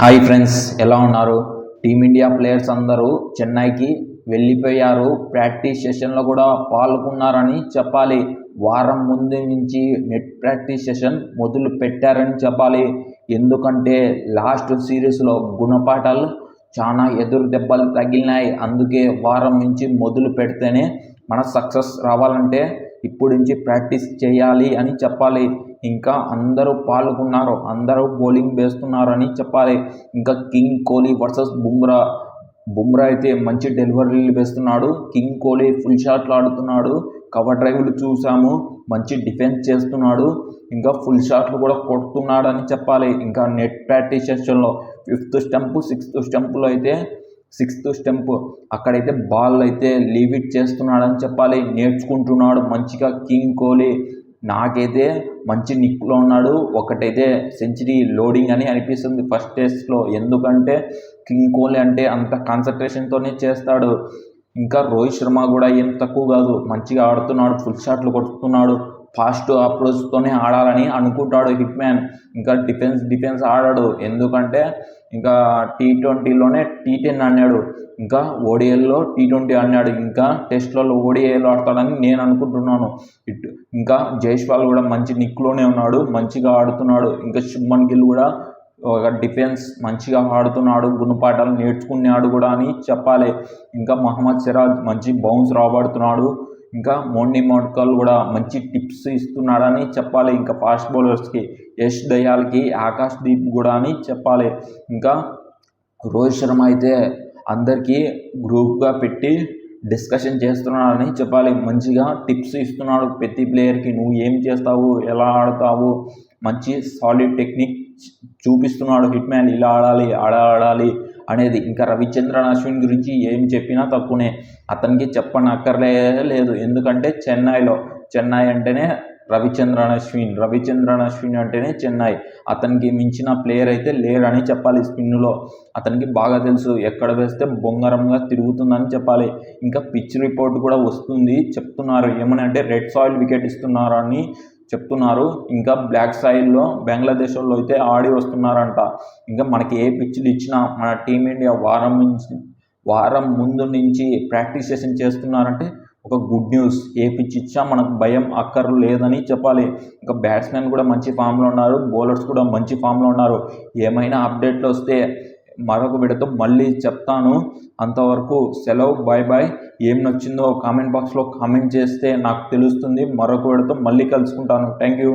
Hi friends, ఎలా ఉన్నారు? Team India players అందరూ చెన్నైకి వెళ్ళిపోయారు. ప్రాక్టీస్ సెషన్లో కూడా పాల్గొన్నారని చెప్పాలి. వారం ముందు నుంచి నెట్ ప్రాక్టీస్ సెషన్ మొదలు పెట్టారని చెప్పాలి. ఎందుకంటే లాస్ట్ సిరీస్లో గుణపాఠాలు చాలా ఎదురు దెబ్బలు తగిలినాయి. అందుకే వారం నుంచి మొదలు పెడితేనే మన సక్సెస్ రావాలంటే ఇప్పుడు నుంచి ప్రాక్టీస్ చేయాలి అని చెప్పాలి. ఇంకా అందరూ పాల్గొన్నారు, అందరూ బౌలింగ్ వేస్తున్నారని చెప్పాలి. ఇంకా కింగ్ కోహ్లీ వర్సెస్ బుమ్రా అయితే మంచి డెలివరీలు వేస్తున్నాడు. కింగ్ కోహ్లీ ఫుల్ షాట్లు ఆడుతున్నాడు, కవర్ డ్రైవ్లు చూసాము, మంచి డిఫెన్స్ చేస్తున్నాడు, ఇంకా ఫుల్ షాట్లు కూడా కొడుతున్నాడని చెప్పాలి. ఇంకా నెట్ ప్రాక్టీస్ సెషన్లో 5th స్టంప్ 6th స్టంపులో అయితే 6th స్టంప్ అక్కడైతే బాల్ అయితే లీవ్ ఇట్ చేస్తున్నాడని చెప్పాలి. నేర్చుకుంటున్నాడు మంచిగా కింగ్ కోహ్లీ. నాకైతే మంచి నిక్లో ఉన్నాడు. ఒకటైతే సెంచరీ లోడింగ్ అని అనిపిస్తుంది ఫస్ట్ టెస్ట్లో. ఎందుకంటే కింగ్ కోహ్లీ అంటే అంత కాన్సన్ట్రేషన్తోనే చేస్తాడు. ఇంకా రోహిత్ శర్మ కూడా ఏం తక్కువ కాదు, మంచిగా ఆడుతున్నాడు, ఫుల్ షాట్లు కొడుతున్నాడు, ఫాస్ట్ అప్రోచ్తోనే ఆడాలని అనుకుంటాడు హిట్ మ్యాన్. ఇంకా డిఫెన్స్ ఆడాడు. ఎందుకంటే ఇంకా T20లోనే T10 ఆడినాడు, ఇంకా ఓడిఐలో T20 ఆడినాడు, ఇంకా టెస్ట్లలో ఓడిఐలో ఆడతాడని నేను అనుకుంటున్నాను. ఇంకా జైస్వాల్ కూడా మంచి నిక్లోనే ఉన్నాడు, మంచిగా ఆడుతున్నాడు. ఇంకా శుభ్మన్ గిల్ కూడా ఒక డిఫెన్స్ మంచిగా ఆడుతున్నాడు, గుణపాఠాలు నేర్చుకున్నాడు కూడా అని చెప్పాలి. ఇంకా మహమ్మద్ సిరాజ్ మంచి బౌన్స్ రాబడుతున్నాడు. ఇంకా మోనీ మోడ్కల్ కూడా మంచి టిప్స్ ఇస్తున్నాడని చెప్పాలి. ఇంకా ఫాస్ట్ బౌలర్స్కి యష్ దయాల్కి, ఆకాష్ దీప్ కూడా అని చెప్పాలి. ఇంకా రోహిత్ శర్మ అయితే అందరికీ గ్రూప్గా పెట్టి డిస్కషన్ చేస్తున్నాడని చెప్పాలి. మంచిగా టిప్స్ ఇస్తున్నాడు ప్రతి ప్లేయర్కి, నువ్వు ఏం చేస్తావు, ఎలా ఆడతావు, మంచి సాలిడ్ టెక్నిక్ చూపిస్తున్నాడు హిట్ మ్యాన్. ఇలా ఆడాలి, ఆడాలి అనేది. ఇంకా రవిచంద్రన్ అశ్విన్ గురించి ఏం చెప్పినా తక్కువనే, అతనికి చెప్పనక్కర్లేదు. ఎందుకంటే చెన్నై అంటేనే రవిచంద్రన్ అశ్విన్ అంటేనే చెన్నై. అతనికి మించిన ప్లేయర్ అయితే లేరని చెప్పాలి. స్పిన్లో అతనికి బాగా తెలుసు, ఎక్కడ వేస్తే బొంగరంగా తిరుగుతుందని చెప్పాలి. ఇంకా పిచ్ రిపోర్ట్ కూడా వస్తుంది, చెప్తున్నారు ఏమని అంటే రెడ్ సాయిల్ వికెట్ ఇస్తున్నారని చెప్తున్నారు. ఇంకా బ్లాక్ సాయిల్లో బంగ్లాదేశ్ వాళ్ళు అయితే ఆడి వస్తున్నారంట. ఇంకా మనకి ఏ పిచ్లు ఇచ్చినా మన టీమిండియా వారం ముందు నుంచి ప్రాక్టీస్ సెషన్ చేస్తున్నారంటే ఒక గుడ్ న్యూస్. ఏ పిచ్ ఇచ్చా మనకు భయం లేదని చెప్పాలి. ఇంకా బ్యాట్స్మెన్ కూడా మంచి ఫామ్లో ఉన్నారు, బౌలర్స్ కూడా మంచి ఫామ్లో ఉన్నారు. ఏమైనా అప్డేట్లు వస్తే మరొక వీడియోతో మళ్ళీ చెప్తాను. అంతవరకు సెలవు, బాయ్. ఏం నచ్చిందో కామెంట్ బాక్స్లో కామెంట్ చేస్తే నాకు తెలుస్తుంది. మరొక వీడియోతో మళ్ళీ కలుసుకుంటాను. Thank you.